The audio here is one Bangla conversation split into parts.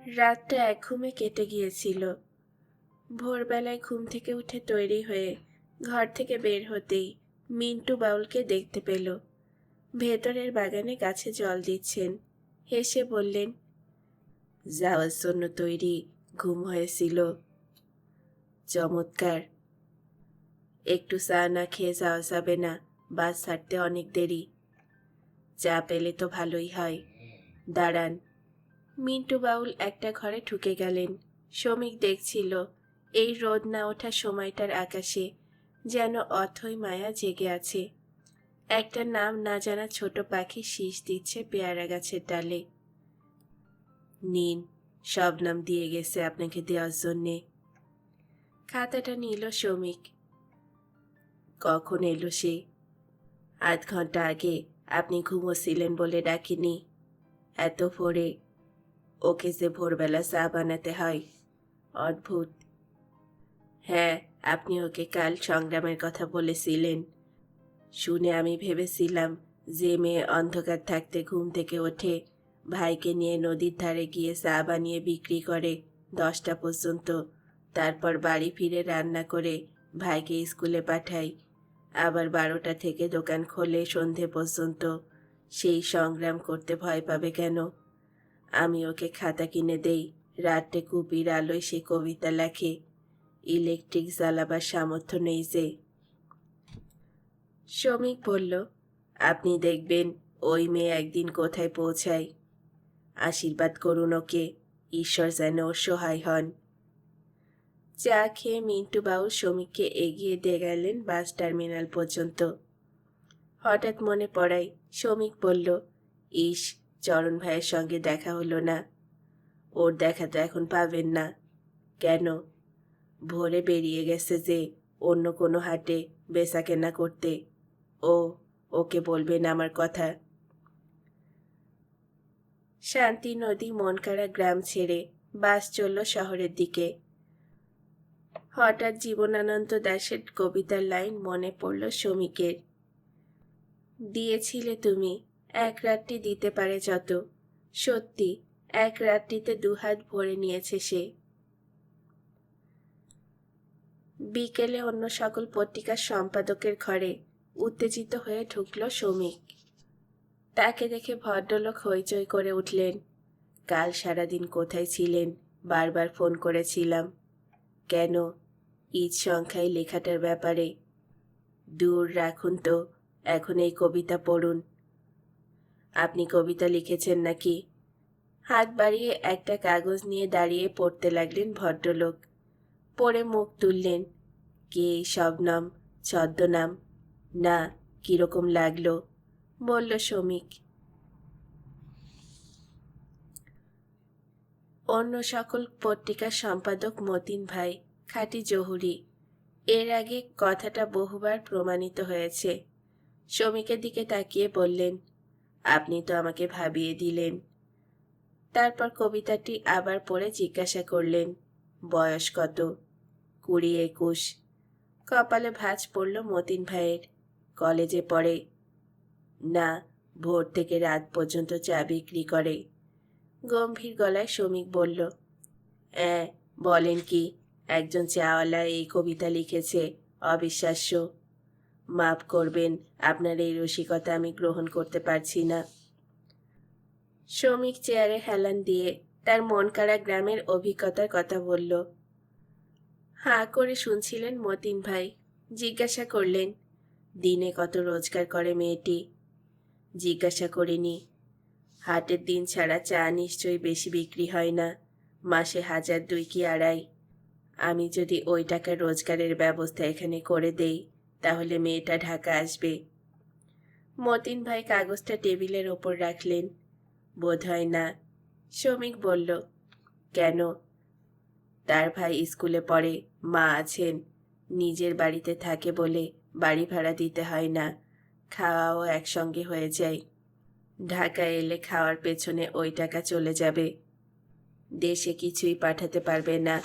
রাতটা এক ঘুমে কেটে গিয়েছিল। ভোরবেলায় ঘুম থেকে উঠে তৈরি হয়ে ঘর থেকে বের হতেই মিন্টু বাউলকে দেখতে পেল। ভেতরের বাগানে গাছে জল দিচ্ছেন। হেসে বললেন, যাওয়ার জন্য তৈরি? ঘুম হয়েছিল? চমৎকার। একটু চা না খেয়ে যাওয়া যাবে না, বাস ছাড়তে অনেক দেরি। চা পেলে তো ভালোই হয়। দাঁড়ান। মিন্টু বাউল একটা ঘরে ঢুকে গেলেন। শ্রমিক দেখছিল এই রোদ না ওঠার সময়টার আকাশে যেন অথৈ মায়া জেগে আছে। একটা নাম না জানা ছোট পাখি শীষ দিচ্ছে পেয়ারা গাছের ডালে। নিন, সব নাম দিয়ে গেছে আপনাকে দেওয়ার জন্যে। খাতাটা নিল শ্রমিক। কখন এলো সে? আধ ঘন্টা আগে। আপনি ঘুমোছিলেন বলে ডাকিনি। এত ভোরে? ওকে যে ভোরবেলা চা বানাতে হয়। অদ্ভুত। হ্যাঁ, আপনি ওকে কাল সংগ্রামের কথা বলেছিলেন। শুনে আমি ভেবেছিলাম যে মেয়ে অন্ধকার থাকতে ঘুম থেকে ওঠে, ভাইকে নিয়ে নদীর ধারে গিয়ে চা বানিয়ে বিক্রি করে 10টা পর্যন্ত, তারপর বাড়ি ফিরে রান্না করে ভাইকে স্কুলে পাঠাই, আবার 12টা থেকে দোকান খোলে সন্ধে পর্যন্ত। সেই সংগ্রাম করতে ভয় পাবে কেন? আমি ওকে খাতা কিনে দেই, রাত্রে কুপির আলোয় সে কবিতা লেখে। ইলেকট্রিক জ্বালাবার সামর্থ্য নেই যে। শ্রমিক বলল, আপনি দেখবেন ওই মেয়ে একদিন কোথায় পৌঁছায়। আশীর্বাদ করুন ওকে, ঈশ্বর যেন ওর সহায় হন। চা খেয়ে মিন্টু বাবু শ্রমিককে এগিয়ে দিয়ে গেলেন বাস টার্মিনাল পর্যন্ত। হঠাৎ মনে পড়ায় শ্রমিক বলল, ইস, চরণ ভাইয়ের সঙ্গে দেখা হলো না। ওর দেখা তো এখন পাবেন না। কেন? ভোরে বেরিয়ে গেছে যে অন্য কোনো হাটে বেচা কেনা করতে। ও, ওকে বলবেন আমার কথা। শান্তি নদী মনকাড়া গ্রাম ছেড়ে বাস চলল শহরের দিকে। হঠাৎ জীবনানন্দ দাশের কবিতার লাইন মনে পড়ল শ্রমিকের। দিয়েছিলে তুমি, এক রাত্রি দিতে পারে যত। সত্যি, এক রাত্রিতে দুহাত ভরে নিয়েছে সে। বিকেলে অন্য সকল পত্রিকার সম্পাদকের ঘরে উত্তেজিত হয়ে ঢুকল শ্রমিক। তাকে দেখে ভদ্রলোক হইচই করে উঠলেন। কাল সারাদিন কোথায় ছিলেন? বারবার ফোন করেছিলাম। কেন? ঈদ সংখ্যায় লেখাটার ব্যাপারে। দূর রাখুন তো, এখন এই কবিতা পড়ুন। আপনি কবিতা লিখেছেন নাকি? হাত বাড়িয়ে একটা কাগজ নিয়ে দাঁড়িয়ে পড়তে লাগলেন ভদ্রলোক। পড়ে মুখ তুললেন। কে এই শবনম? ছদ্মনাম? না, কিরকম লাগলো? বলল শ্রমিক। অন্য সকল পত্রিকার সম্পাদক মতিন ভাই, খাঁটি জহুরি। এর আগে কথাটা বহুবার প্রমাণিত হয়েছে। শ্রমিকের দিকে তাকিয়ে বললেন, আপনি তো আমাকে ভাবিয়ে দিলেন। তারপর কবিতাটি আবার পড়ে জিজ্ঞাসা করলেন, বয়স কত? 20-21। কপালে ভাঁজ পড়ল মতিন ভাইয়ের। কলেজে পড়ে? না, ভোর থেকে রাত পর্যন্ত চা বিক্রি করে। গম্ভীর গলায় শ্রমিক বলল, বলেন কি? একজন চাওয়ালা এই কবিতা লিখেছে? অবিশ্বাস্য। মাফ করবেন, আপনার এই রসিকতা আমি গ্রহণ করতে পারছি না। শ্রমিক চেয়ারে হেলান দিয়ে তার মনকাড়া গ্রামের অভিজ্ঞতার কথা বলল। হাঁ করে শুনছিলেন মতিন ভাই। জিজ্ঞাসা করলেন, দিনে কত রোজগার করে মেয়েটি? জিজ্ঞাসা করিনি। হাটের দিন ছাড়া চা নিশ্চয়ই বেশি বিক্রি হয় না। মাসে 1000-2 কি 2.5। আমি যদি ওই টাকা রোজগারের ব্যবস্থা এখানে করে দেই, তাহলে মেয়েটা ঢাকা আসবে। মতিন ভাই কাগজটা টেবিলের ওপর রাখলেন। বোধ হয় না। শ্রমিক বলল, কেন? তার ভাই স্কুলে পড়ে, মা আছেন, নিজের বাড়িতে থাকে বলে বাড়ি ভাড়া দিতে হয় না, খাওয়াও একসঙ্গে হয়ে যায়। ঢাকায় এলে খাওয়ার পেছনে ওই টাকা চলে যাবে। দেশে কিছুই পাঠাতে পারবে না।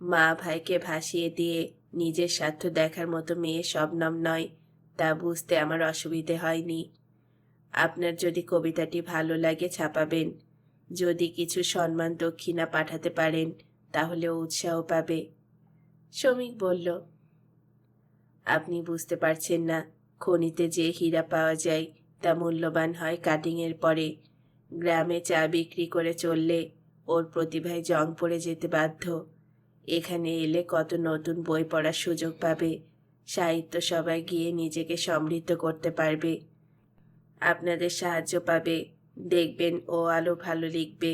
মা ভাইকে ভাসিয়ে দিয়ে নিজের স্বার্থ দেখার মতো মেয়ে শবনম নয়, তা বুঝতে আমার অসুবিধে হয়নি। আপনার যদি কবিতাটি ভালো লাগে ছাপাবেন, যদি কিছু সম্মান দক্ষিণা পাঠাতে পারেন তাহলে ও উৎসাহ পাবে। শ্রমিক বলল, আপনি বুঝতে পারছেন না, খনিতে যে হীরা পাওয়া যায় তা মূল্যবান হয় কাটিংয়ের পরে। গ্রামে চা বিক্রি করে চললে ওর প্রতিভায় জং পড়ে যেতে বাধ্য। এখানে এলে কত নতুন বই পড়ার সুযোগ পাবে, সাহিত্য সভায় গিয়ে নিজেকে সমৃদ্ধ করতে পারবে, আপনাদের সাহায্য পাবে। দেখবেন ও আলো ভালো লিখবে।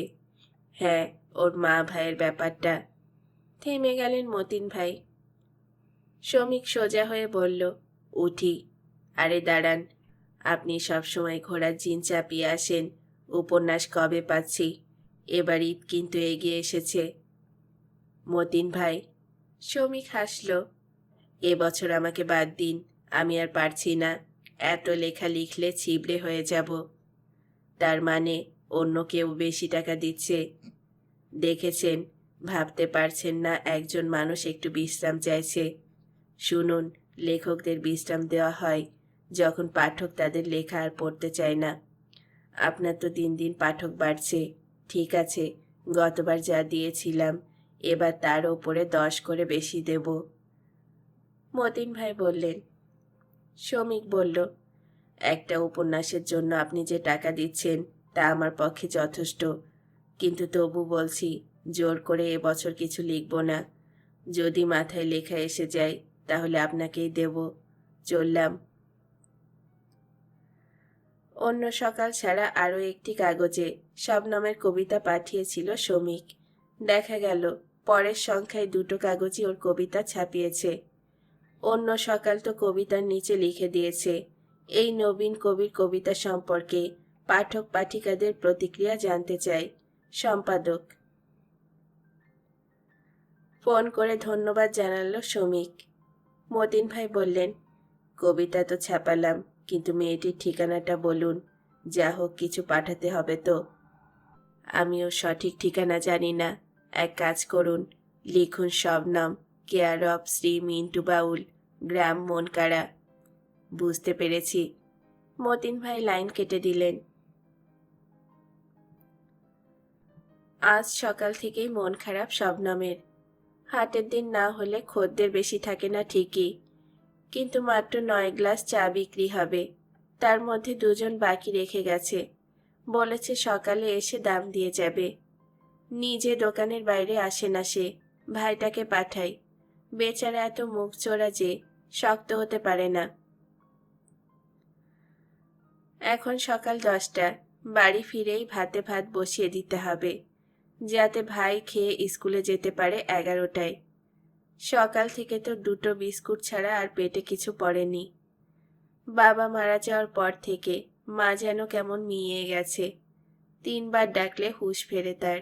হ্যাঁ, ওর মা ভাইয়ের ব্যাপারটা। থেমে গেলেন মতিন ভাই। শ্রমিক সোজা হয়ে বলল, উঠি। আরে দাঁড়ান, আপনি সবসময় ঘোড়ার জিন চাপিয়ে আসেন। উপন্যাস কবে পাচ্ছি? এবার ঈদ কিন্তু এগিয়ে এসেছে। মতিন ভাই। শ্রমিক হাসল। এবছর আমাকে বাদ দিন, আমি আর পারছি না। এত লেখা লিখলে ছিবড়ে হয়ে যাব। তার মানে অন্য কেউ বেশি টাকা দিচ্ছে? দেখেছেন, ভাবতে পারছেন না একজন মানুষ একটু বিশ্রাম চাইছে। শুনুন, লেখকদের বিশ্রাম দেওয়া হয় যখন পাঠক তাদের লেখা আর পড়তে চায় না। আপনার তো দিন দিন পাঠক বাড়ছে। ঠিক আছে, গতবার যা দিয়েছিলাম এবার তার ওপরে 10 করে বেশি দেব। মতিন ভাই বললেন। শ্রমিক বলল, একটা উপন্যাসের জন্য আপনি যে টাকা দিচ্ছেন তা আমার পক্ষে যথেষ্ট, কিন্তু তবু বলছি, জোর করে এবছর কিছু লিখব না। যদি মাথায় লেখা এসে যায় তাহলে আপনাকেই দেব। চললাম। অন্য সকাল ছাড়া আরও একটি কাগজে শবনমের কবিতা পাঠিয়েছিল শ্রমিক। দেখা গেল পরের সংখ্যায় 2টো কাগজই ওর কবিতা ছাপিয়েছে। অন্য সকাল তো কবিতার নিচে লিখে দিয়েছে, এই নবীন কবির কবিতা সম্পর্কে পাঠক পাঠিকাদের প্রতিক্রিয়া জানতে চাই, সম্পাদক। ফোন করে ধন্যবাদ জানালো শ্রমিক। মতিন ভাই বললেন, কবিতা তো ছাপালাম, কিন্তু মেয়েটির ঠিকানাটা বলুন। যা হোক কিছু পাঠাতে হবে তো। আমিও সঠিক ঠিকানা জানি না। এক কাজ করুন, লিখুন শবনম, কেয়ার অফ শ্রী মিন্টু বাউল, গ্রাম মনকাড়া। বুঝতে পেরেছি। মতিন ভাই লাইন কেটে দিলেন। আজ সকাল থেকেই মন খারাপ শবনমের। হাটের দিন না হলে খদ্দের বেশি থাকে না ঠিকই, কিন্তু মাত্র 9 গ্লাস চা বিক্রি হবে। তার মধ্যে 2জন বাকি রেখে গেছে। বলেছে সকালে এসে দাম দিয়ে যাবে। নিজে দোকানের বাইরে আসে না সে, ভাইটাকে পাঠাই। বেচারা এত মুখ চোরা যে শক্ত হতে পারে না। এখন সকাল 10টা, বাড়ি ফিরেই ভাতে ভাত বসিয়ে দিতে হবে, যাতে ভাই খেয়ে স্কুলে যেতে পারে 11টায়। সকাল থেকে তো 2টো বিস্কুট ছাড়া আর পেটে কিছু পড়েনি। বাবা মারা যাওয়ার পর থেকে মা যেন কেমন মিইয়ে গেছে। 3বার ডাকলে হুঁশ ফেরে তার,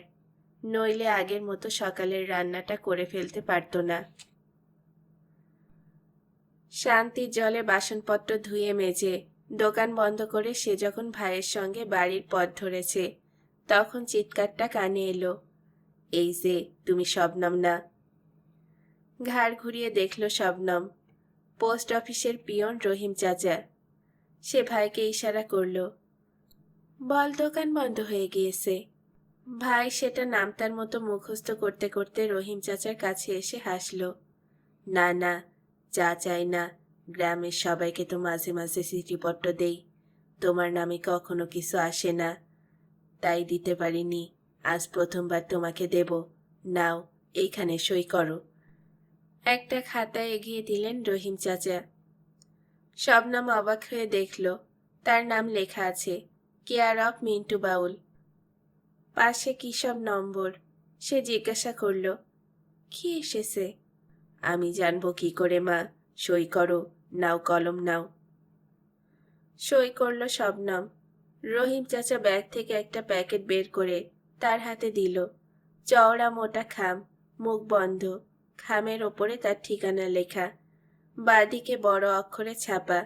নইলে আগের মতো সকালের রান্নাটা করে ফেলতে পারত না। শান্তির জলে বাসনপত্র ধুয়ে মেজে দোকান বন্ধ করে সে যখন ভাইয়ের সঙ্গে বাড়ির পথ ধরেছে, তখন চিৎকারটা কানে এলো, এই যে তুমি শবনম না? ঘাড় ঘুরিয়ে দেখল শবনম, পোস্ট অফিসের পিয়ন রহিম চাচা। সে ভাইকে ইশারা করল, বল দোকান বন্ধ হয়ে গিয়েছে। ভাই সেটা নামতার মতো মুখস্থ করতে করতে রহিম চাচার কাছে এসে হাসল। না না, চা চাই না, গ্রামের সবাইকে তো মাঝে মাঝে চিঠিপত্র দেই, তোমার নামে কখনো কিছু আসে না, তাই দিতে পারিনি। আজ প্রথমবার তোমাকে দেব, নাও এইখানে সই করো। একটা খাতা এগিয়ে দিলেন রহিম চাচা। শবনম অবাক হয়ে দেখল তার নাম লেখা আছে, কেয়ার অফ মিন্টু বাউল। পাশে কি সব নম্বর। সে জিজ্ঞাসা করল, কি এসেছে? আমি জানবো কি করে মা, সই করো, নাও কলম নাও। সই করল শবনম। রহিম চাচা ব্যাগ থেকে একটা প্যাকেট বের করে তার হাতে দিল। চওড়া মোটা খাম, মুখ বন্ধ, খামের ওপরে তার ঠিকানা লেখা, বাঁদিকে বড় অক্ষরে ছাপা,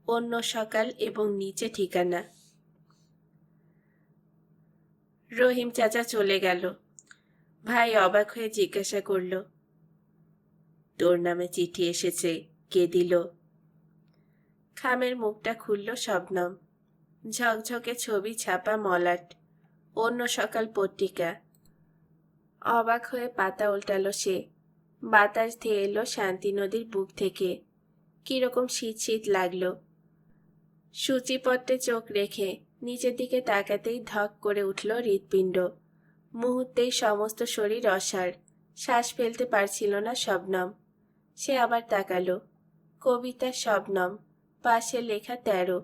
অন্য সকাল, এবং নিচে ঠিকানা। রহিম চাচা চলে গেল। ভাই অবাক হয়ে জিজ্ঞাসা করল, তোর নামে চিঠি এসেছে, কে দিল? খামের মুখটা খুলল শবনম। ঝকঝকে ছবি ছাপা মলাট, অন্য সকাল পত্রিকা। অবাক হয়ে পাতা উল্টালো সে। বাতাস ধেয়ে এলো শান্তি নদীর বুক থেকে। কিরকম শীত শীত লাগলো। সূচিপত্রে চোখ রেখে নিচের দিকে তাকাতেই ধক করে উঠল হৃৎপিণ্ড। মুহূর্তেই সমস্ত শরীর অসাড়। শ্বাস ফেলতে পারছিল না শবনম। সে আবার তাকালো। কবিতা শবনম, পাশে লেখা 13।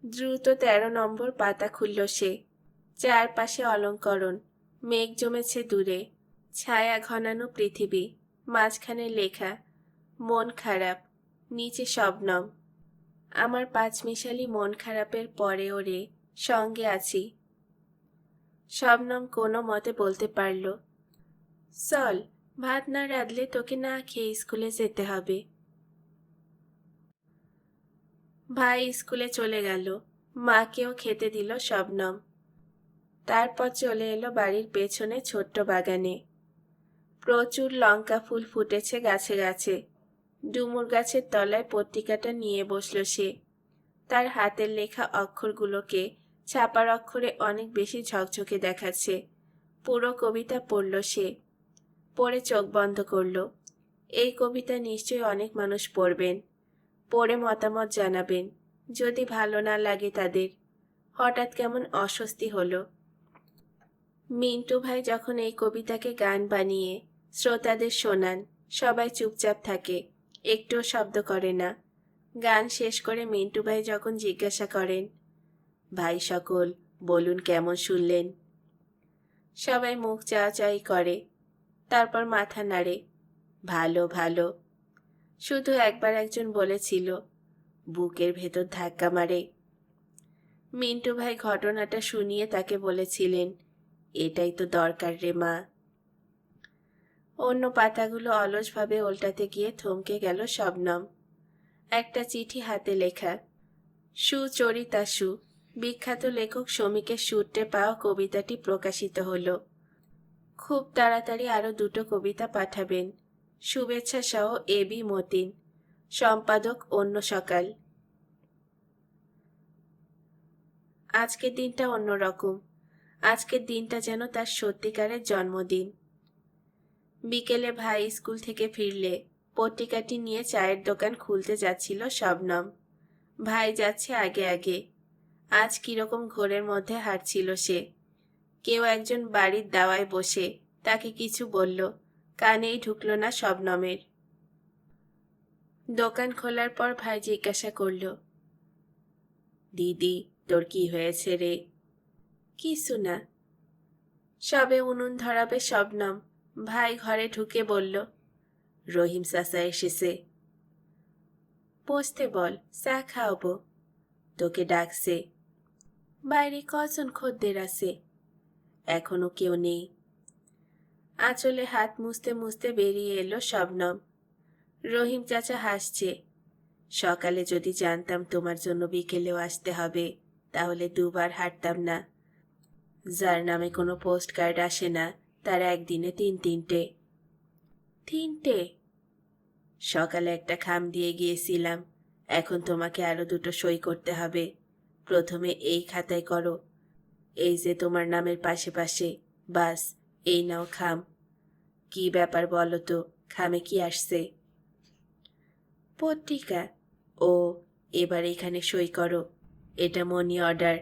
দ্রুত 13 নম্বর পাতা খুলল সে। চারপাশে অলঙ্করণ, মেঘ জমেছে দূরে, ছায়া ঘনানো পৃথিবী, মাঝখানে লেখা মন খারাপ, নিচে শবনম। আমার পাঁচমিশালি মন খারাপের পরে ওরে সঙ্গে আছি। শবনম কোনো মতে বলতে পারল, চল, ভাত না রাঁধলে তোকে না খেয়ে স্কুলে যেতে হবে। ভাই স্কুলে চলে গেল। মাকেও খেতে দিল শবনম। তারপর চলে এলো বাড়ির পেছনে ছোট্ট বাগানে। প্রচুর লঙ্কা ফুল ফুটেছে গাছে গাছে। ডুমুর গাছের তলায় পত্রিকাটা নিয়ে বসল সে। তার হাতের লেখা অক্ষরগুলোকে ছাপার অক্ষরে অনেক বেশি ঝকঝকে দেখাচ্ছে। পুরো কবিতা পড়ল সে। পড়ে চোখ বন্ধ করল। এই কবিতা নিশ্চয়ই অনেক মানুষ পড়বেন, পড়ে মতামত জানাবেন। যদি ভালো না লাগে তাদের। হঠাৎ কেমন অস্বস্তি হলো। মিন্টু ভাই যখন এই কবিতাকে গান বানিয়ে শ্রোতাদের শোনান, সবাই চুপচাপ থাকে, একটুও শব্দ করে না। গান শেষ করে মিন্টু ভাই যখন জিজ্ঞাসা করেন, ভাই সকল বলুন কেমন শুনলেন? সবাই মুখ চাওয়াচাই করে, তারপর মাথা নাড়ে, ভালো ভালো। শুধু একবার একজন বলেছিল, বুকের ভেতর ধাক্কা মারে। মিন্টু ভাই ঘটনাটা শুনিয়ে তাকে বলেছিলেন, এটাই তো দরকার রে মা। অন্য পাতাগুলো অলসভাবে উল্টাতে গিয়ে থমকে গেল শবনম। একটা চিঠি হাতে লেখা, সুচরিতা সু, বিখ্যাত লেখক শ্রমিকের সূত্রে পাওয়া কবিতাটি প্রকাশিত হলো। খুব তাড়াতাড়ি আরো 2টো কবিতা পাঠাবেন। শুভেচ্ছা সহ এবি মতিন, সম্পাদক অন্য সকাল। আজকের দিনটা অন্যরকম। আজকের দিনটা যেন তার সত্যিকারের জন্মদিন। বিকেলে ভাই স্কুল থেকে ফিরলে পত্রিকাটি নিয়ে চায়ের দোকান খুলতে যাচ্ছিল শবনম। ভাই যাচ্ছে আগে আগে। আজ কিরকম ঘোরের মধ্যে হাঁটছিল সে। কেউ একজন বাড়ির দাওয়ায় বসে তাকে কিছু বলল, কানেই ঢুকল না শবনমের। দোকান খোলার পর ভাই জিজ্ঞাসা করল, দিদি তোর কি হয়েছে রে? কিছু না। সবে উনুন ধরাবে শবনম। ভাই ঘরে ঢুকে বলল, রহিম চাচা এসেছে। বসতে বল, চা খাওয়াবো। তোকে ডাকছে। বাইরে কজন খদ্দের আছে? এখনো কেউ নেই। আঁচলে হাত মুছতে মুছতে বেরিয়ে এলো শবনম। রহিম চাচা হাসছে। সকালে যদি জানতাম তোমার জন্য বিকেলেও আসতে হবে, তাহলে 2বার হাঁটতাম না। যার নামে কোনো পোস্ট কার্ড আসে না, তার একদিনে 3-3টে। 3টে? সকালে একটা খাম দিয়ে গিয়েছিলাম। এখন তোমাকে আরো 2টো সই করতে হবে। প্রথমে এই খাতায় করো, এই যে তোমার নামের পাশে পাশে। বাস, এই নাও খাম। কি ব্যাপার বলো তো, খামে কি আসছে? পত্রিকা। ও, এবার এখানে সই করো। এটা মানি অর্ডার।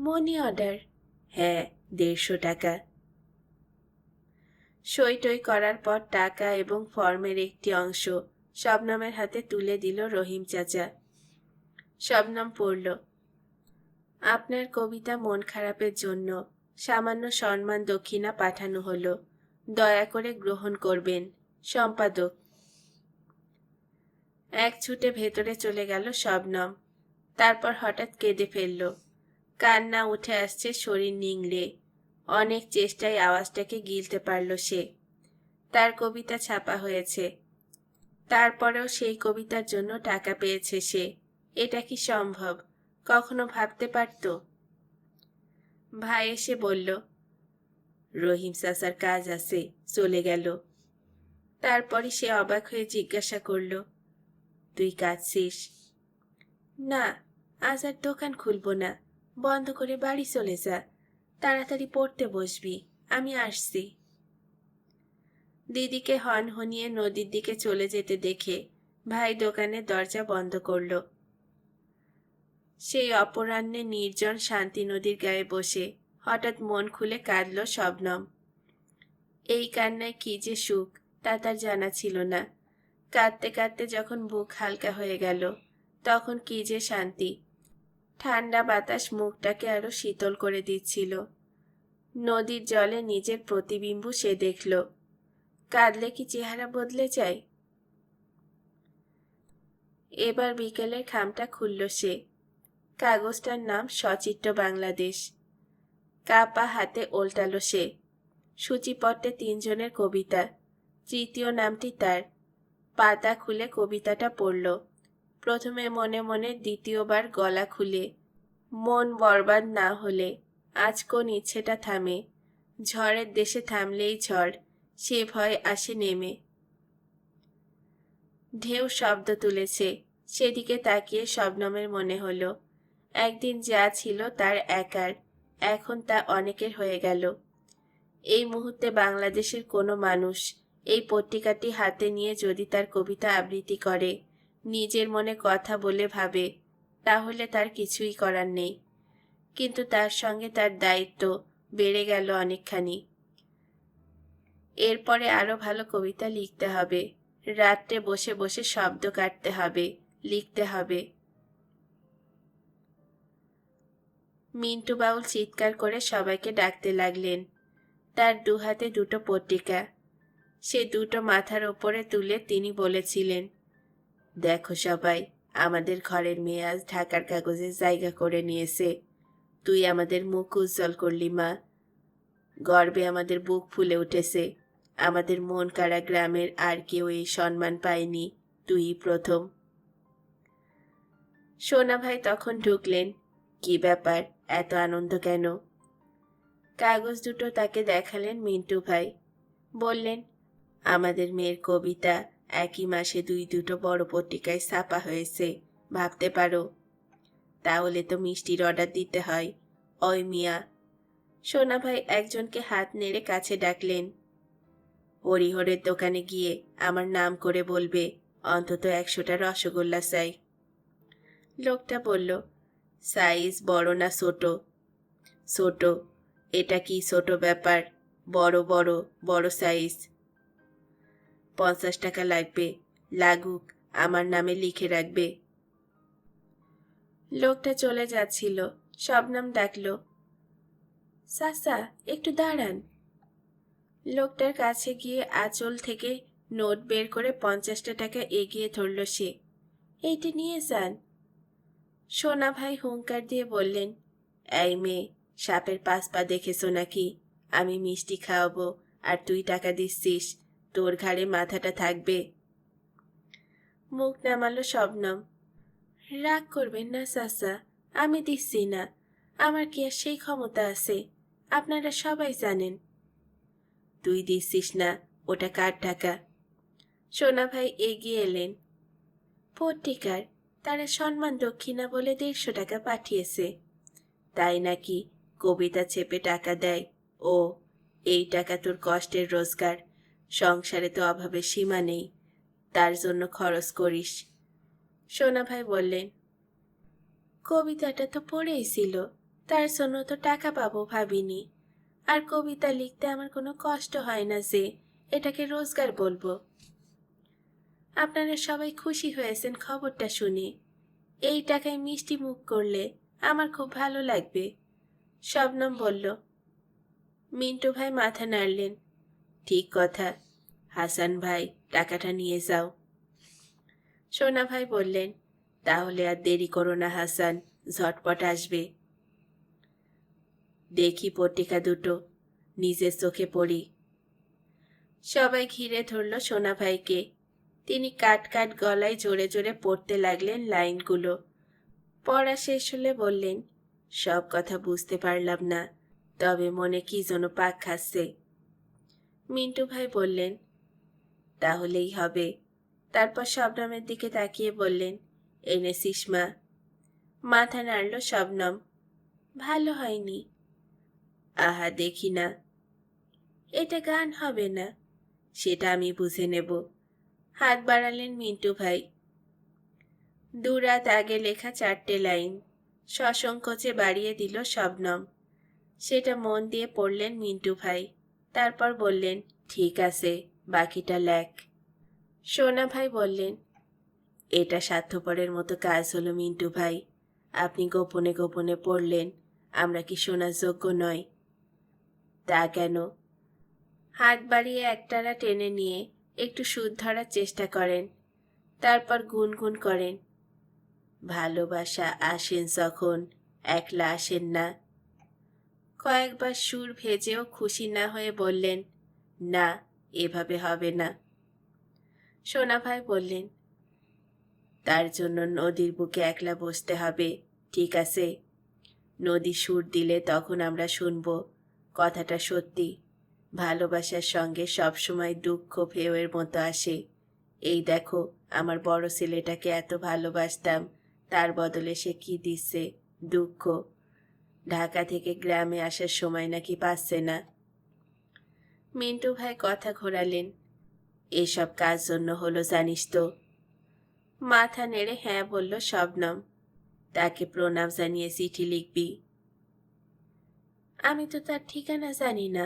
Money order? হ্যাঁ, 150 টাকা। সই টই করার পর টাকা এবং ফর্মের একটি অংশ শবনমের হাতে তুলে দিল রহিম চাচা। শবনম পড়ল, আপনার কবিতা মন খারাপের জন্য সামান্য সম্মান দক্ষিণা পাঠানো হলো। দয়া করে গ্রহণ করবেন, সম্পাদক। এক ছুটে ভেতরে চলে গেল শবনম। তারপর হঠাৎ কেঁদে ফেলল। কান্না উঠে আসছে শরীর নিংড়ে। অনেক চেষ্টায় আওয়াজটাকে গিলতে পারল সে। তার কবিতা ছাপা হয়েছে, তারপরেও সেই কবিতার জন্য টাকা পেয়েছে সে। এটা কি সম্ভব? কখনো ভাবতে পারত? ভাই এসে বলল, রহিম চাচার কাজ আছে, চলে গেল। তারপরে সে অবাক হয়ে জিজ্ঞাসা করল, তুই কাঁদছিস? না, আজ আর দোকান খুলব না, বন্ধ করে বাড়ি চলে যা, তাড়াতাড়ি পড়তে বসবি, আমি আসছি। দিদিকে হনহনিয়ে নদীর দিকে চলে যেতে দেখে ভাই দোকানের দরজা বন্ধ করল। সেই অপরাহ্নে নির্জন শান্তি নদীর গায়ে বসে হঠাৎ মন খুলে কাঁদল শবনম। এই কান্নায় কি যে সুখ তা তার জানা ছিল না। কাঁদতে কাঁদতে যখন বুক হালকা হয়ে গেল, তখন কি যে শান্তি। ঠান্ডা বাতাস মুখটাকে আরো শীতল করে দিচ্ছিল। নদীর জলে নিজের প্রতিবিম্ব সে দেখল। কাঁদলে কি চেহারা বদলে যায়? এবার বিকেলের খামটা খুলল সে। কাগজটার নাম সচিত্র বাংলাদেশ। কাপা হাতে ওল্টালো সে। সূচিপত্রে 3 জনের কবিতা, তৃতীয় নামটি তার। পাতা খুলে কবিতাটা পড়ল। প্রথমে মনে মনে, দ্বিতীয়বার গলা খুলে। মন বরবাদ না হলে আজ কোন ইচ্ছেটা থামে। ঝড়ের দেশে থামলেই ঝড়, সে ভয় আসে নেমে। ঢেউ শব্দ তুলেছে, সেদিকে তাকিয়ে শবনমের মনে হলো একদিন যা ছিল তার একার, এখন তা অনেকের হয়ে গেল। এই মুহূর্তে বাংলাদেশের কোনো মানুষ এই পত্রিকাটি হাতে নিয়ে যদি তার কবিতা আবৃত্তি করে, নিজের মনে কথা বলে ভাবে, তাহলে তার কিছুই করার নেই। কিন্তু তার সঙ্গে তার দায়িত্ব বেড়ে গেল অনেকখানি। এরপরে আরো ভালো কবিতা লিখতে হবে। রাত্রে বসে বসে শব্দ কাটতে হবে, লিখতে হবে। মিন্টু বাউল চিৎকার করে সবাইকে ডাকতে লাগলেন। তার 2 হাতে 2টো পত্রিকা। সে 2টো মাথার ওপরে তুলে তিনি বলেছিলেন, দেখো সবাই, আমাদের ঘরের মেয়ে আজ ঢাকার কাগজে জায়গা করে নিয়েছে। তুই আমাদের মুখ উজ্জ্বল করলি মা। গর্বে আমাদের বুক ফুলে উঠেছে। আমাদের মন কাড়া গ্রামের আর কেউ এই সম্মান পায়নি, তুই প্রথম। সোনা ভাই তখন ঢুকলেন। কি ব্যাপার, এত আনন্দ কেন? কাগজ 2টো তাকে দেখালেন মিন্টু ভাই। বললেন, আমাদের মেয়ের কবিতা একই মাসে 2টো বড় পত্রিকায় ছাপা হয়েছে, ভাবতে পারো। তাহলে তো মিষ্টির অর্ডার দিতে হয়। ওই মিয়া। সোনা ভাই একজনকে হাত নেড়ে কাছে ডাকলেন। হরিহরের দোকানে গিয়ে আমার নাম করে বলবে, অন্তত 100টা রসগোল্লা চাই। লোকটা বলল, সাইজ বড় না ছোট? ছোট। এটা কি ছোট ব্যাপার? বড় বড় বড় সাইজ। 50 টাকা লাগবে। লাগুক, আমার নামে লিখে রাখবে। লোকটা চলে যাচ্ছিল। শবনম ডাকল, চাচা একটু দাঁড়ান। লোকটার কাছে গিয়ে আঁচল থেকে নোট বের করে 50টা টাকা এগিয়ে ধরল সে। এইটি নিয়ে যান। সোনা ভাই হুঙ্কার দিয়ে বললেন, এই মেয়ে, সাপের 5 পা দেখেছো নাকি? আমি মিষ্টি খাওয়াবো আর তুই টাকা দিচ্ছিস, তোর ঘাড়ে মাথাটা থাকবে। মুখ নামালো শবনম। রাগ করবেন না চাচা, আমি দিচ্ছি না। আমার কি আর সেই ক্ষমতা আছে? আপনারা সবাই জানেন। তুই দিচ্ছিস না, ওটা কার টাকা? সোনা ভাই এগিয়ে এলেন। পত্রিকার, তারা সম্মান দক্ষিণা বলে 150 টাকা পাঠিয়েছে। তাই নাকি? কবিতা চেপে টাকা দেয় ও? এই টাকা তোর কষ্টের রোজগার। সংসারে তো অভাবের সীমা নেই, তার জন্য খরচ করিস। সোনা ভাই বললেন, কবিতাটা তো পড়েই ছিল, তার জন্য তো টাকা পাবো ভাবিনি। আর কবিতা লিখতে আমার কোনো কষ্ট হয় না যে এটাকে রোজগার বলবো। আপনারা সবাই খুশি হয়েছেন খবরটা শুনে। এই টাকায় মিষ্টি মুখ করলে আমার খুব ভালো লাগবে। শবনম বলল। মিন্টু ভাই মাথা নাড়লেন। ঠিক কথা। হাসান ভাই, টাকাটা নিয়ে যাও। সোনা ভাই বললেন, তাহলে আর দেরি করো না হাসান, ঝটপট আসবে। দেখি পত্রিকা 2টো, নিজের চোখে পড়ি। সবাই ঘিরে ধরল সোনা ভাইকে। তিনি কাট কাট গলায় জোরে জোরে পড়তে লাগলেন লাইনগুলো। পড়া শেষ হলে বললেন, সব কথা বুঝতে পারলাম না, তবে মনে কি যেন পাক খাচ্ছে। মিন্টু ভাই বললেন, তাহলেই হবে। তারপর শবনমের দিকে তাকিয়ে বললেন, এনেছিস মা? মাথা নাড়ল শবনম। ভালো হয়নি। আহা দেখি না, এটা গান হবে না। সেটা আমি বুঝে নেব। হাত বাড়ালেন মিন্টু ভাই। দুরাত আগে লেখা 4টে লাইন সসংকোচে বাড়িয়ে দিল শবনম। সেটা মন দিয়ে পড়লেন মিন্টু ভাই। তারপর বললেন, ঠিক আছে, বাকিটা লেখ। সোনা ভাই বললেন, এটা স্বার্থপরের মতো কাজ হলো মিন্টু ভাই। আপনি গোপনে গোপনে পড়লেন, আমরা কি শোনার যোগ্য নয়? তা কেন? হাত বাড়িয়ে একটানা টেনে নিয়ে একটু সুর ধরার চেষ্টা করেন। তারপর গুনগুন করেন, ভালোবাসা আসেন যখন একলা আসেন না। কয়েকবার সুর ভেজেও খুশি না হয়ে বললেন, না, এভাবে হবে না। সোনা ভাই বললেন, তার জন্য নদীর বুকে একলা বসতে হবে, ঠিক আছে? নদী সুর দিলে তখন আমরা শুনব। কথাটা সত্যি। ভালোবাসার সঙ্গে সবসময় দুঃখ ভেউয়ের মতো আসে। এই দেখো, আমার বড় ছেলেটাকে এত ভালোবাসতাম, তার বদলে সে কি দিচ্ছে? দুঃখ। ঢাকা থেকে গ্রামে আসার সময় নাকি পাচ্ছে না। মিন্টু ভাই কথা ঘোরালেন, এসব কাজ জন্য হলো জানিস তো? মাথা নেড়ে হ্যাঁ বলল শবনম। তাকে প্রণাম জানিয়ে চিঠি লিখবি। আমি তো তার ঠিকানা জানি না।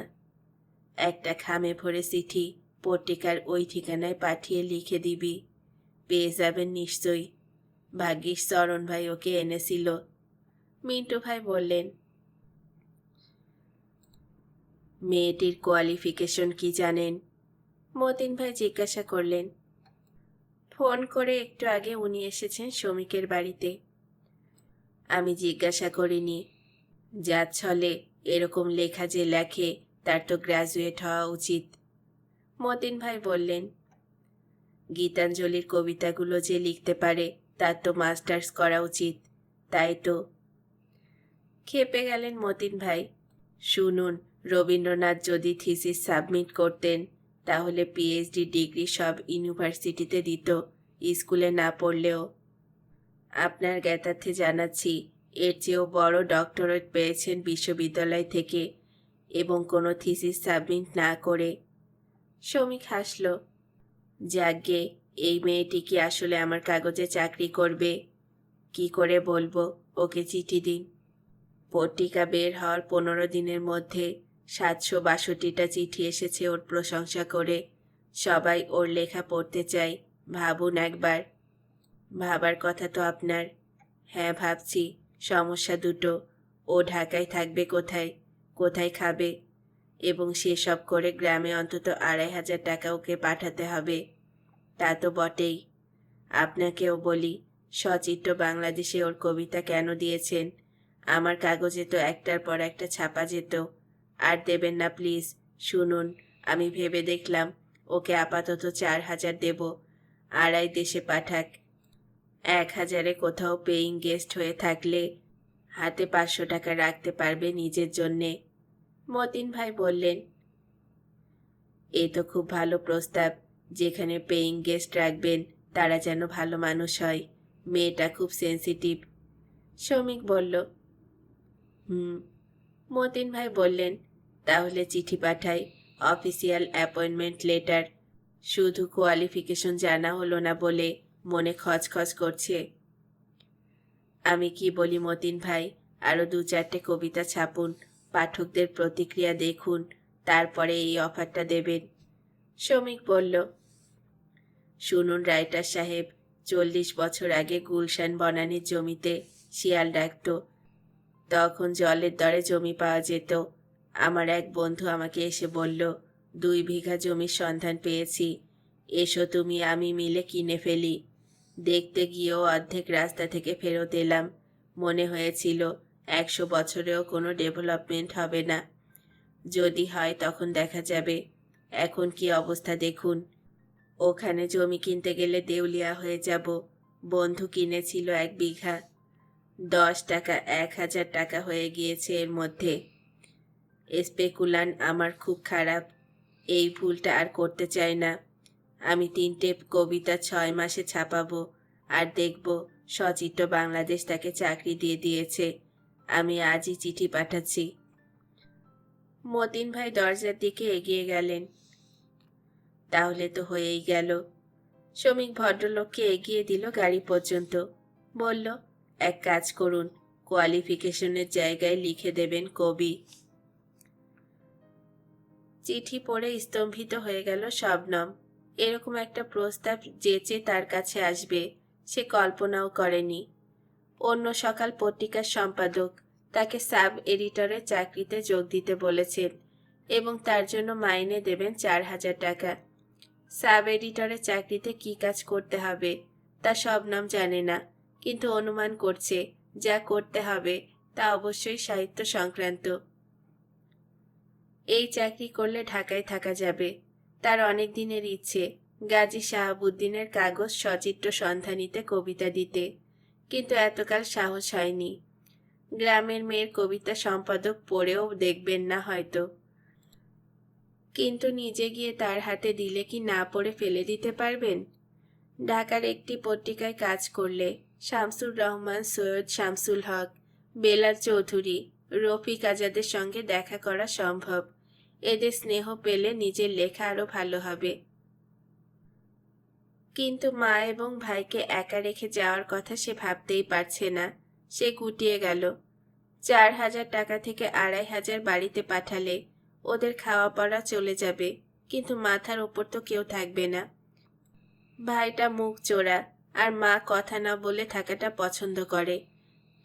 একটা খামে ভরে চিঠি পত্রিকার ওই ঠিকানায় পাঠিয়ে লিখে দিবি, পেয়ে যাবেন নিশ্চয়ই। ভাগ্যিস চরণ ভাই ওকে এনেছিল। মিন্টু ভাই বললেন, মেয়েটির কোয়ালিফিকেশন কি জানেন? মতিন ভাই জিজ্ঞাসা করলেন। ফোন করে একটু আগে উনি এসেছেন শ্রমিকের বাড়িতে। আমি জিজ্ঞাসা করিনি। যার ছলে এরকম লেখা যে লেখে তার তো গ্র্যাজুয়েট হওয়া উচিত। মতিন ভাই বললেন, গীতাঞ্জলির কবিতাগুলো যে লিখতে পারে তার তো মাস্টার্স করা উচিত, তাই তো? খেপে গেলেন মতিন ভাই। শুনুন, রবীন্দ্রনাথ যদি থিসিস সাবমিট করতেন তাহলে পিএইচডি ডিগ্রি সব ইউনিভার্সিটিতে দিত, স্কুলে না পড়লেও। আপনার জ্ঞাতার্থে জানাচ্ছি, এর চেয়েও বড় ডক্টরেট পেয়েছেন বিশ্ববিদ্যালয় থেকে, এবং কোনো থিসিস সাবমিট না করে। শ্রমিক হাসল। যাকগে, এই মেয়েটি কি আসলে আমার কাগজে চাকরি করবে? কি করে বলবো? ওকে চিঠি দিন। পত্রিকা বের হওয়ার 15 দিনের মধ্যে 762টা চিঠি এসেছে ওর প্রশংসা করে। সবাই ওর লেখা পড়তে চায়। ভাবুন একবার। ভাবার কথা তো আপনার। হ্যাঁ ভাবছি। সমস্যা দুটো, ও ঢাকায় থাকবে কোথায়, কোথায় খাবে, এবং সেসব করে গ্রামে অন্তত 2,500 টাকা ওকে পাঠাতে হবে। তা তো বটেই। আপনাকেও বলি, সচিত্র বাংলাদেশে ওর কবিতা কেন দিয়েছেন? আমার কাগজে তো একটার পর একটা ছাপা যেত। আর দেবেন না প্লিজ। শুনুন, আমি ভেবে দেখলাম, ওকে আপাতত 4,000 দেব। 2.5 দেশে পাঠাক। 1,000-এ কোথাও পেইং গেস্ট হয়ে থাকলে হাতে 500 টাকা রাখতে পারবে নিজের জন্যে। মতিন ভাই বললেন, এ তো খুব ভালো প্রস্তাব। যেখানে পেইং গেস্ট রাখবেন তারা যেন ভালো মানুষ হয়। মেয়েটা খুব সেন্সিটিভ। শ্রমিক বলল, হুম। মতিন ভাই বললেন, তাহলে চিঠি পাঠাই, অফিসিয়াল অ্যাপয়েন্টমেন্ট লেটার। শুধু কোয়ালিফিকেশন জানা হলো না বলে মনে খচখচ করছে। আমি কি বলি মতিন ভাই, আরো 2-4টে কবিতা ছাপুন, পাঠকদের প্রতিক্রিয়া দেখুন, তারপরে এই অফারটা দেবেন। শ্রমিক বলল, শুনুন রাইটার সাহেব, 40 বছর আগে গুলশান বনানীর জমিতে শিয়াল ডাকত। তখন জলের দরে জমি পাওয়া যেত। আমার এক বন্ধু আমাকে এসে বলল, 2 বিঘা জমির সন্ধান পেয়েছি, এসো তুমি আমি মিলে কিনে ফেলি। দেখতে গিয়েও অর্ধেক রাস্তা থেকে ফেরত এলাম। মনে হয়েছিল 100 বছরেও কোনো ডেভেলপমেন্ট হবে না। যদি হয় তখন দেখা যাবে। এখন কি অবস্থা দেখুন। ওখানে জমি কিনতে গেলে দেউলিয়া হয়ে যাব। বন্ধু কিনেছিল 1 বিঘা। 10 টাকা 1,000 টাকা হয়ে গিয়েছে এর মধ্যে। স্পেকুলান আমার খুব খারাপ। এই ভুলটা আর করতে চাই না। আমি 3টে কবিতা 6 মাসে ছাপাবো, আর দেখব সচিত্র বাংলাদেশ তাকে চাকরি দিয়ে দিয়েছে। আমি আজই চিঠি পাঠাচ্ছি। মতিন ভাই দরজার দিকে এগিয়ে গেলেন। তাহলে তো হয়েই গেল। শ্রমিক ভদ্রলোককে এগিয়ে দিল গাড়ি পর্যন্ত। বলল, এক কাজ করুন, কোয়ালিফিকেশনের জায়গায় লিখে দেবেন কবি। চিঠি পড়ে স্তম্ভিত হয়ে গেল শবনম। এরকম একটা প্রস্তাব যেচে তার কাছে আসবে সে কল্পনাও করেনি। অন্য সকাল পত্রিকার সম্পাদক তাকে সাব এডিটরের চাকরিতে যোগ দিতে বলেছেন এবং তার জন্য মাইনে দেবেন 4,000 টাকা। সাব এডিটরের চাকরিতে কি কাজ করতে হবে তা শবনম জানে না, কিন্তু অনুমান করছে যা করতে হবে তা অবশ্যই সাহিত্য সংক্রান্ত। এই চাকরি করলে ঢাকায় থাকা যাবে। তার অনেক দিনের ইচ্ছে গাজী শাহাবুদ্দিনের কাগজ সচিত্র সন্ধানীতে কবিতা দিতে, কিন্তু এতকাল সাহস হয়নি। গ্রামের মেয়ের কবিতা সম্পাদক পড়েও দেখবেন না হয়তো, কিন্তু নিজে গিয়ে তার হাতে দিলে কি না পড়ে ফেলে দিতে পারবেন? ঢাকার একটি পত্রিকায় কাজ করলে শামসুর রহমান, সৈয়দ শামসুল হক, বেলাল চৌধুরী, রফিক আজাদের সঙ্গে দেখা করা সম্ভব। এদের স্নেহ পেলে নিজের লেখা আরো ভালো হবে। কিন্তু মা এবং ভাইকে একা রেখে যাওয়ার কথা সে ভাবতেই পারছে না। সে গুটিয়ে গেল। 4,000 টাকা থেকে 2,500 বাড়িতে পাঠালে ওদের খাওয়া পড়া চলে যাবে, কিন্তু মাথার ওপর তো কেউ থাকবে না। ভাইটা মুখ চোরা আর মা কথা না বলে থাকাটা পছন্দ করে,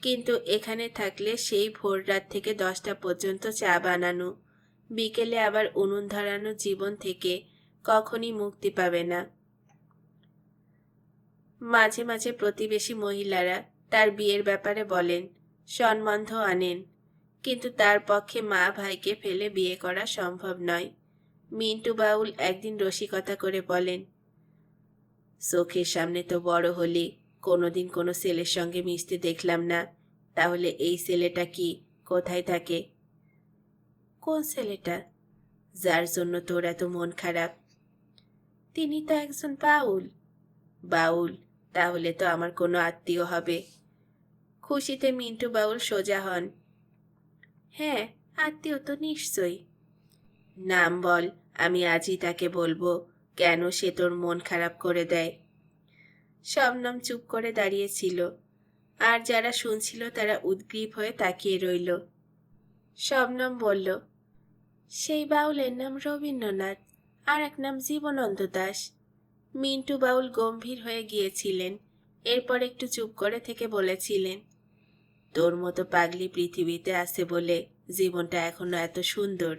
কিন্তু এখানে থাকলে সেই ভোর রাত থেকে 10টা পর্যন্ত চা বানানো, বিকেলে আবার উনুন ধরানো জীবন থেকে কখনই মুক্তি পাবে না। মাঝে মাঝে প্রতিবেশী মহিলারা তার বিয়ের ব্যাপারে বলেন, সম্বন্ধ আনেন, কিন্তু তার পক্ষে মা ভাইকে ফেলে বিয়ে করা সম্ভব নয়। মিন্টু বাউল একদিন রসিকতা করে বলেন, চোখের সামনে তো বড় হলি, কোনোদিন কোনো ছেলের সঙ্গে মিশতে দেখলাম না, তাহলে এই ছেলেটা কি, কোথায় থাকে? কোন ছেলেটা? যার জন্য তোর এত মন খারাপ। তিনি তো একজন বাউল। বাউল? তাহলে তো আমার কোনো আত্মীয় হবে। খুশিতে মিন্টু বাউল সোজা হন। হ্যাঁ, আত্মীয় তো নিশ্চয়ই। নাম বল, আমি আজই তাকে বলবো কেন সে তোর মন খারাপ করে দেয়। শবনম চুপ করে দাঁড়িয়েছিল, আর যারা শুনছিল তারা উদ্গ্রীব হয়ে তাকিয়ে রইল। শবনম বলল, সেই বাউলের নাম রবীন্দ্রনাথ, আর এক নাম জীবনানন্দ দাশ। মিন্টু বাউল গম্ভীর হয়ে গিয়েছিলেন। এরপর একটু চুপ করে থেকে বলেছিলেন, তোর মতো পাগলি পৃথিবীতে আছে বলে জীবনটা এখনো এত সুন্দর।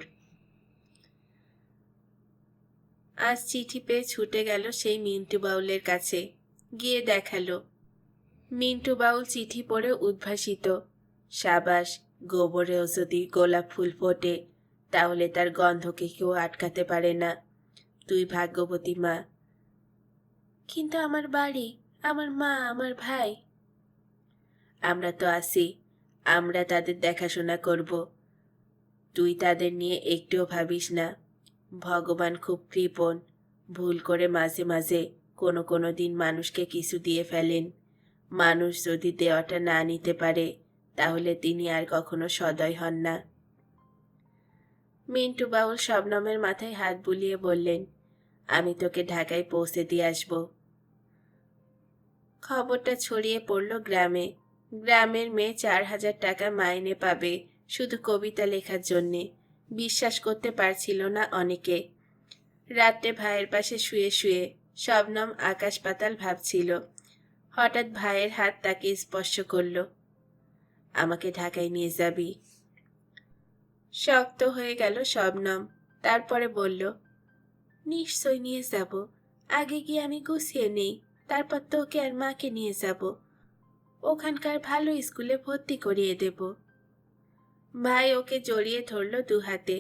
আজ চিঠি পেয়ে ছুটে গেল সেই মিন্টু বাউলের কাছে, গিয়ে দেখালো। মিন্টু বাউল চিঠি পড়ে উদ্ভাসিত। সাবাস, গোবরেও যদি গোলাপ ফুল ফোটে তাহলে তার গন্ধকে কেউ আটকাতে পারে না। তুই ভাগ্যবতী মা। কিন্তু আমার বাড়ি, আমার মা, আমার ভাই। আমরা তো আছি, আমরা তাদের দেখাশোনা করব। তুই তাদের নিয়ে একটুও ভাবিস না। ভগবান খুব কৃপণ, ভুল করে মাঝে মাঝে কোনো দিন মানুষকে কিছু দিয়ে ফেলেন। মানুষ যদি দেওয়াটা না নিতে পারে তাহলে তিনি আর কখনো সদয় হন না। মিন্টু বাউল শবনমের মাথায় হাত বুলিয়ে বললেন, আমি তোকে ঢাকায় পৌঁছে দিয়ে আসব। খবরটা ছড়িয়ে পড়ল গ্রামে। গ্রামের মেয়ে 4,000 টাকা মাইনে পাবে শুধু কবিতা লেখার জন্যে। বিশ্বাস করতে পারছিল না অনেকে। রাত্রে ভাইয়ের পাশে শুয়ে শুয়ে শবনম আকাশ পাতাল ভাবছিল। হঠাৎ ভাইয়ের হাত তাকে স্পর্শ করল। আমাকে ঢাকায় নিয়ে যাবি? শক্ত হয়ে গেল শবনম। তারপরে বলল, নিশ্চয় নিয়ে যাব। আগে গিয়ে আমি গুছিয়ে নেই, তারপর তোকে আর মাকে নিয়ে যাব। ওখানকার ভালো স্কুলে ভর্তি করিয়ে দেব। ভাই ওকে জড়িয়ে ধরল 2 হাতে।